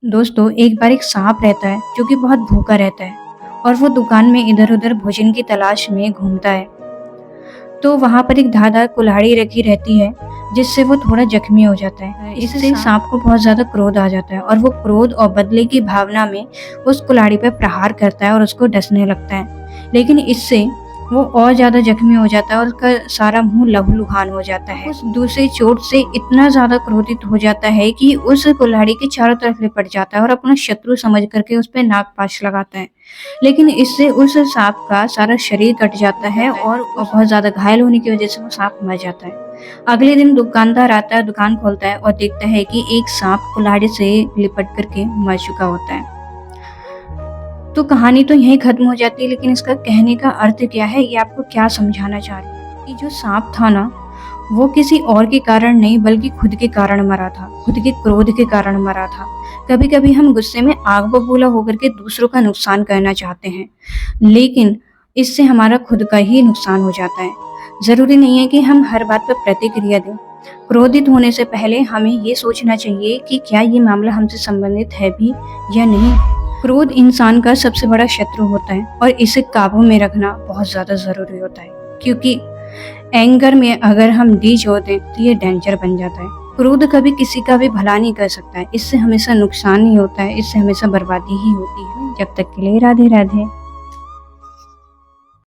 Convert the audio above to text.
दोस्तों, एक बार एक सांप रहता है जो कि बहुत भूखा रहता है और वो दुकान में इधर-उधर भोजन की तलाश में घूमता है। तो वहाँ पर एक धारदार कुल्हाड़ी रखी रहती है जिससे वो थोड़ा जख्मी हो जाता है। इससे सांप को बहुत ज़्यादा क्रोध आ जाता है और वो क्रोध और बदले की भावना में उस कुल्हाड़ी पर प्रहार करता है और उसको डसने लगता है। लेकिन इससे वो और ज़्यादा जख्मी हो जाता है और उसका सारा मुँह लहूलुहान हो जाता है। उस दूसरी चोट से इतना ज़्यादा क्रोधित हो जाता है कि उस कुल्हाड़ी के चारों तरफ लिपट जाता है और अपना शत्रु समझ करके उस पे नागपाश लगाता है। लेकिन इससे उस सांप का सारा शरीर कट जाता है और बहुत ज़्यादा घायल होने की वजह से वो सांप मर जाता है। अगले दिन दुकानदार आता है, दुकान खोलता है और देखता है कि एक सांप कुल्हाड़ी से लिपट करके मर चुका होता है। तो कहानी तो यहीं खत्म हो जाती है, लेकिन इसका कहने का अर्थ क्या है, ये आपको क्या समझाना चाह रही हूँ कि जो सांप था ना, वो किसी और के कारण नहीं बल्कि खुद के कारण मरा था, खुद के क्रोध के कारण मरा था। कभी-कभी हम गुस्से में आग बबूला होकर के दूसरों का नुकसान करना चाहते हैं, लेकिन इससे हमारा खुद का ही नुकसान हो जाता है। ज़रूरी नहीं है कि हम हर बात पर प्रतिक्रिया दें। क्रोधित होने से पहले हमें ये सोचना चाहिए कि क्या ये मामला हमसे संबंधित है भी या नहीं। क्रोध इंसान का सबसे बड़ा शत्रु होता है और इसे काबू में रखना बहुत ज़्यादा ज़रूरी होता है, क्योंकि एंगर में अगर हम डीज होते तो ये डेंजर बन जाता है। क्रोध कभी किसी का भी भला नहीं कर सकता है, इससे हमेशा नुकसान ही होता है, इससे हमेशा बर्बादी ही होती है। जब तक के लिए राधे राधे।